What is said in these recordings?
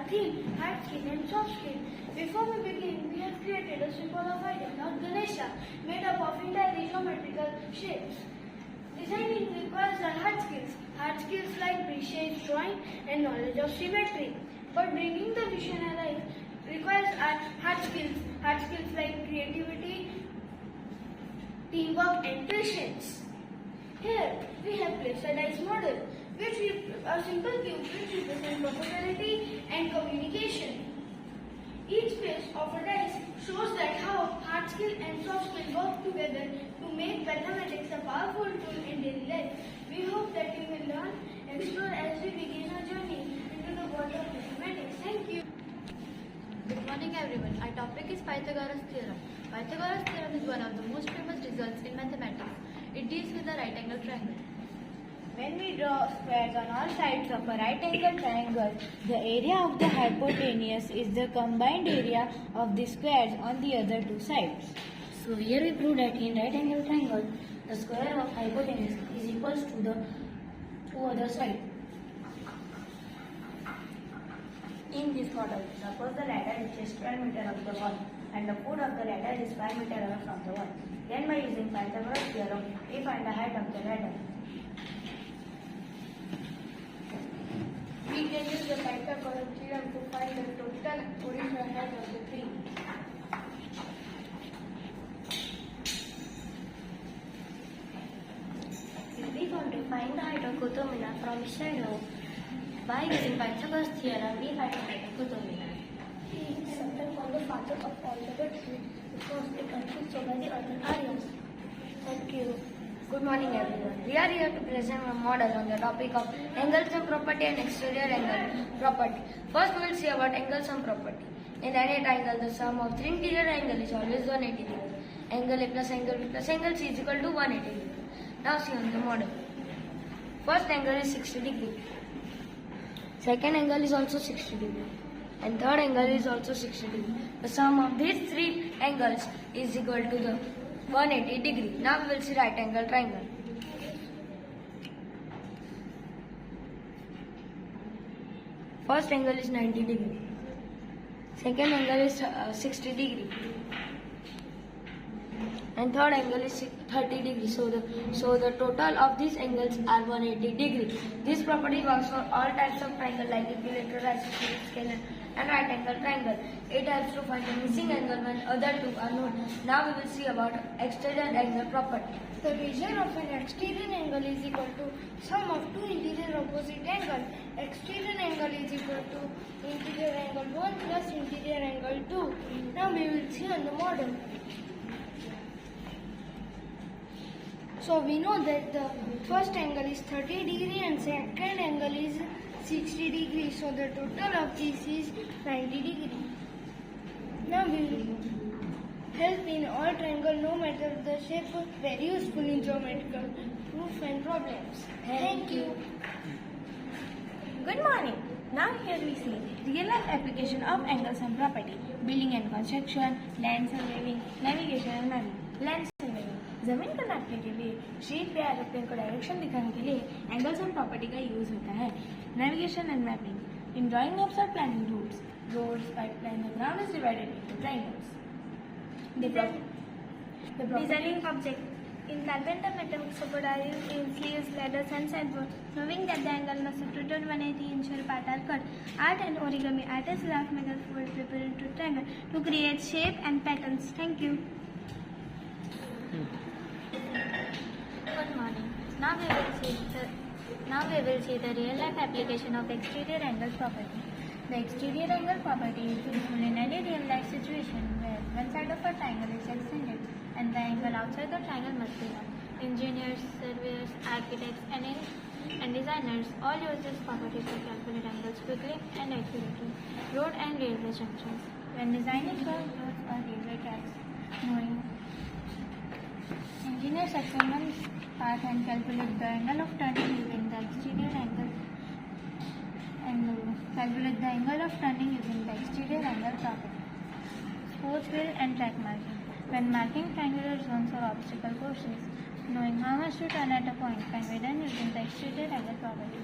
theme, hard skill and soft skill. Before we begin, we have created a symbol of idol, Lord Ganesha, made up of entirely geometrical shapes. Designing requires hard skills like precise drawing and knowledge of symmetry. But bringing the vision alive requires hard skills like creativity, teamwork and patience. Here we have placed a dice model, a simple cube which represents probability and communication. Each piece of a dice shows that how hard skill and soft skill work together to make mathematics a powerful tool in daily life. We hope that you will learn and explore as we begin our journey into the world of mathematics. Thank you. Good morning everyone. Our topic is Pythagoras theorem. Pythagoras theorem is one of the most famous results in mathematics. It deals with the right angle triangle. When we draw squares on all sides of a right angle triangle, the area of the hypotenuse is the combined area of the squares on the other two sides. So here we prove that in right angle triangle, the square of hypotenuse is equals to the two other sides. In this model, suppose the ladder reaches 12 meters of the wall and the foot of the ladder is 5 meters away from the wall. Then by using Pythagoras theorem, we find the height of the ladder. We can use the Pythagoras theorem to find the total original height of the tree. If we want to find the height of Qutub Minar from shadow, by using Pythagoras theorem, we find the height of Qutub Minar. He is sometimes called the father of algebra because they consists so many other areas. Thank you. Good morning everyone. We are here to present a model on the topic of angle sum property and exterior angle property. First we will see about angle sum property. In any triangle, the sum of three interior angles is always 180 degrees. Angle A plus angle B plus angle C is equal to 180 degrees. Now see on the model. First angle is 60 degrees. Second angle is also 60 degrees. And third angle is also 60 degrees. The sum of these three angles is equal to the 180 degree. Now we will see right angle triangle. First angle is 90 degree. Second angle is 60 degree. And third angle is 30 degree. So the total of these angles are 180 degree. This property works for all types of triangle like equilateral, isosceles, scalar and right angle triangle. It helps to find the missing angle when other two are known. Now we will see about exterior angle property. The region of an exterior angle is equal to sum of two interior opposite angles. Exterior angle is equal to interior angle 1 plus interior angle 2. Now we will see on the model. So we know that the first angle is 30 degree and second angle is 60 degree. So the total of this is 90 degree. Now we will help in all triangle no matter the shape, very useful in geometrical proof and problems. Thank you. Good morning. Now here we see real life application of angle sum property, building and construction, land surveying, navigation and mapping. Land surveying जमीन को नापने के लिए sheet पे aeroplane को direction दिखाने के लिए एंगल सम प्रॉपर्टी का यूज होता है. Navigation and mapping in drawing maps और planning routes, roads, pipeline, the ground is divided into triangles. Designing object in carpenter mathematics support are used in sleeves, ladders and sideboards. Knowing that the angle must have total 180 ensure part are cut. Art and origami artists graph metal fold paper into triangle to create shape and patterns. Thank you. Good morning. Now we will see the real life application of exterior angle property. The exterior angle property is useful in any real life situation where one side of a triangle is extended and the angle outside the triangle must be known. Engineers, surveyors, architects and designers all use this property to calculate angles quickly and accurately. Road and railway junctions. When designing roads or railway tracks, knowing engineers section one path and calculate the angle of turning using the exterior angle calculate the angle of turning using the exterior angle property. Sports field and track marking. When marking triangular zones or obstacle courses, knowing how much to turn at a point can be done using the exterior angle property.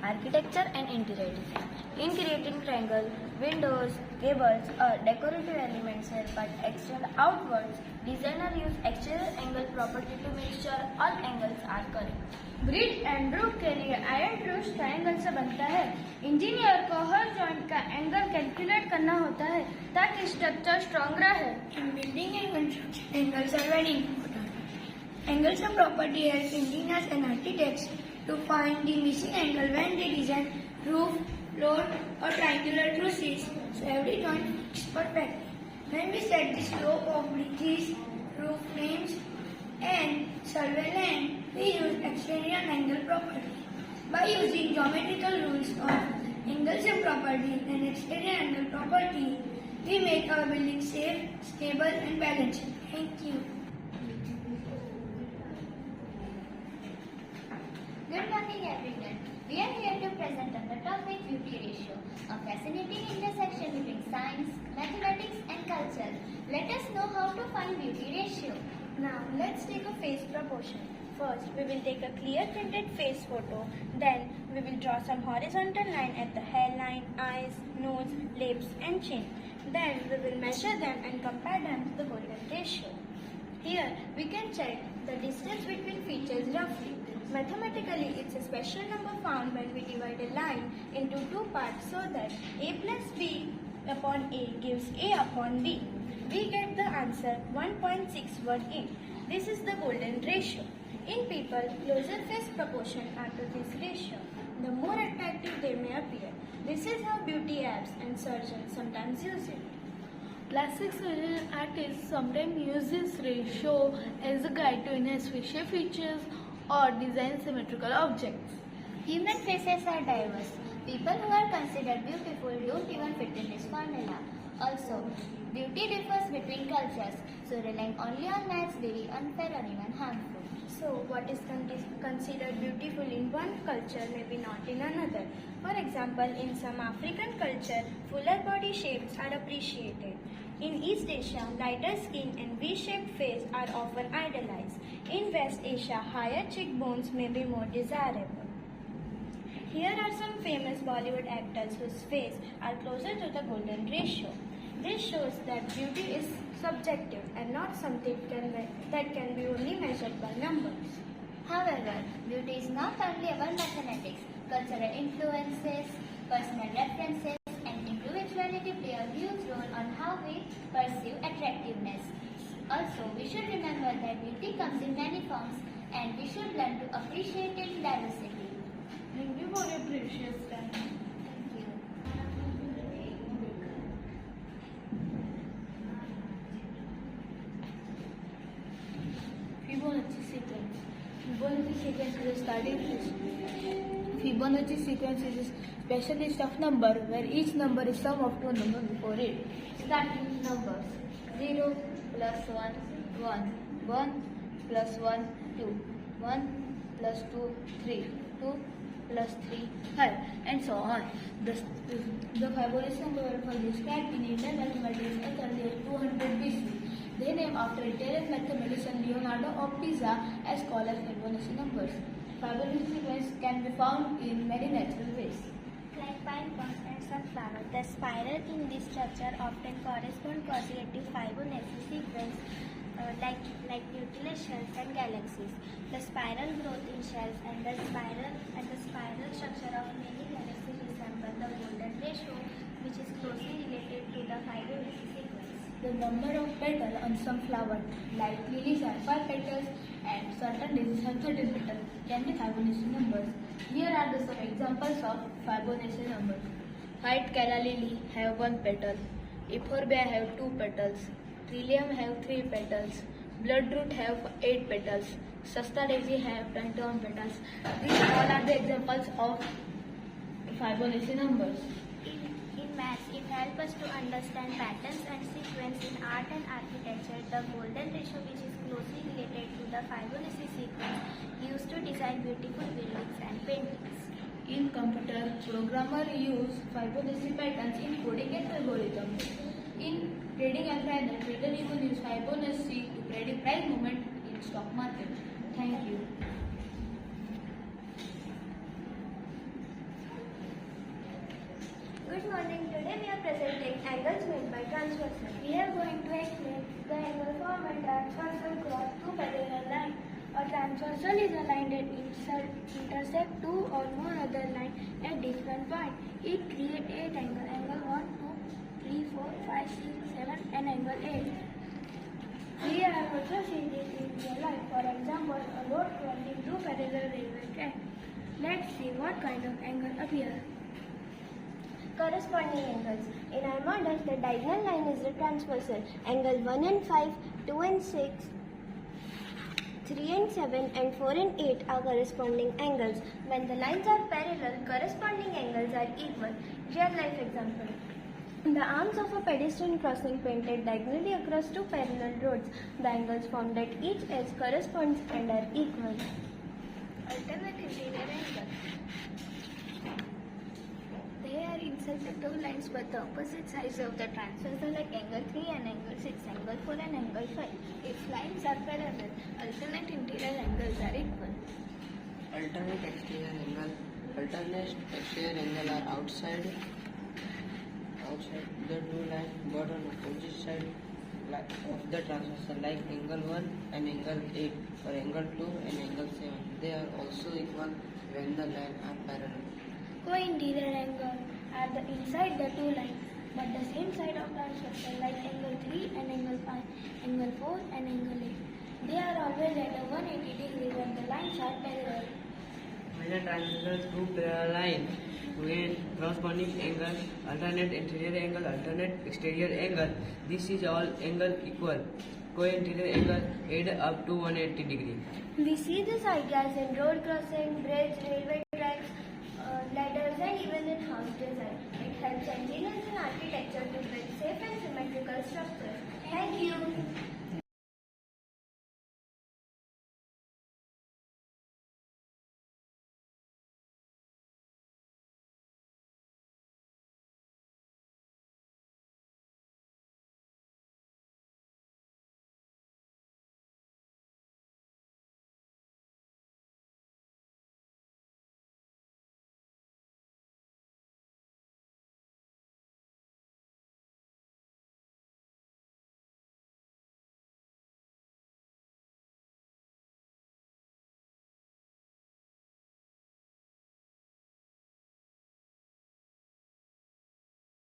architecture and interior design. In creating triangle, windows, gables, or decorative elements help but extend outwards. Designer use exterior angle property to make sure all angles are correct. Grid and roof के लिए iron roof triangle से बनता है। Engineer को हर joint का angle calculate करना होता है ताकि स्ट्रक्चर स्ट्रॉन्ग रहे। In building and construction, angles are very important. Angles are property help engineers and architects to find the missing angle when they design roof, floor, or triangular trusses, so every joint fits perfectly. When we set the slope of bridges, roof frames, and survey land, we use exterior angle property. By using geometrical rules of angles and property and exterior angle property, we make our building safe, stable, and balanced. Thank you. Good morning everyone. We are here to present on the topic beauty ratio, a fascinating intersection between science, mathematics and culture. Let us know how to find beauty ratio. Now, let's take a face proportion. First, we will take a clear printed face photo. Then, we will draw some horizontal line at the hairline, eyes, nose, lips and chin. Then, we will measure them and compare them to the golden ratio. Here, we can check the distance between features roughly. Mathematically, it's a special number found when we divide a line into two parts so that a plus b upon a gives a upon b. We get the answer 1.618. This is the golden ratio. In people, closer face proportion are to this ratio, the more attractive they may appear. This is how beauty apps and surgeons sometimes use it. Plastic surgeon artists sometimes use this ratio as a guide to enhance facial features or design symmetrical objects. Human faces are diverse. People who are considered beautiful don't even fit in this formula. Also, beauty differs between cultures, so relying only on maths may be unfair or even harmful. So, what is considered beautiful in one culture may be not in another. For example, in some African culture, fuller body shapes are appreciated. In East Asia, lighter skin and V-shaped face are often idolized. In West Asia, higher cheekbones may be more desirable. Here are some famous Bollywood actors whose face are closer to the golden ratio. This shows that beauty is subjective and not something that can be only measured by numbers. However, beauty is not only about mathematics. Cultural influences, personal references, and individuality play a huge role on how we perceive attractiveness. Also, we should remember that beauty comes in many forms and we should learn to appreciate its diversity. Thank you for your precious time. Thank you. Fibonacci sequence. Fibonacci sequence is a starting list. Fibonacci sequence is a special list of number where each number is sum of two numbers before it. Starting numbers 0 plus 1, 1, 1 plus 1, 2, 1 plus 2, 3, 2 plus 3, 5, and so on. The Fibonacci number were described in Indian mathematics as early as 200 BC. They named after Italian mathematician Leonardo of Pisa as called as Fibonacci numbers. Fibonacci sequence can be found in many natural ways. Like pine cones and sunflower, the spiral in this structure often correspond causally to Fibonacci sequence like nuclear shells and galaxies. The spiral growth in shells and the spiral structure of many galaxies resemble the golden ratio, which is closely related to the Fibonacci sequence. The number of petals on some flowers, like lilies have 5 petals and certain daisies have 13 petals, can be Fibonacci numbers. Here are some examples of Fibonacci numbers. White calla lily have 1 petal, euphorbia have 2 petals, trillium have 3 petals, bloodroot have 8 petals, Shasta daisy have 21 petals. These all are the examples of Fibonacci numbers. In maths, it helps us to understand patterns and sequence in art and architecture. The golden ratio, which is closely related to the Fibonacci sequence, used to design beautiful buildings and paintings. In computer, programmers use Fibonacci patterns in coding and algorithms. In trading and finance, traders even use Fibonacci to predict price movement in stock market. Thank you. Good morning. Today we are presenting angles made by transversal. We are going to explain the angle formed by transversal cross two parallel lines. A transversal is a line that intersect two or more other lines at different points. It creates 8 angles. Angle 1, 2, 3, 4, 5, 6, 7 and angle 8. We have also seen this in real life. For example, a road crossing two parallel railway tracks. Let's see what kind of angle appears. Corresponding angles. In our model, the diagonal line is the transversal. Angle 1 and 5, 2 and 6, 3 and 7 and 4 and 8 are corresponding angles. When the lines are parallel, corresponding angles are equal. Real life example. The arms of a pedestrian crossing painted diagonally across two parallel roads. The angles formed at each edge corresponds and are equal. Alternate interior angle. They are intersected two lines but the opposite sides of the transversal like angle 3 and angle 6, angle 4 and angle 5. If lines are parallel, alternate interior angles are equal. Alternate exterior angle. Alternate exterior angle are outside the two lines but on opposite side of the transversal like angle 1 and angle 8 or angle 2 and angle 7. They are also equal when the lines are parallel. Co-interior angle are the inside the two lines but the same side of transversal like angle 3 and angle 5, angle 4 and angle 8. They are always at a 180 degree when the lines are parallel. When a transversal two parallel line with corresponding angle, alternate interior angle, alternate exterior angle, this is all angle equal. Co-interior angle add up to 180 degree. We see these ideas in road crossing, bridge, railway tracks, ladders and even in house design. It helps engineers in architecture to build safe and symmetrical structures. Thank you.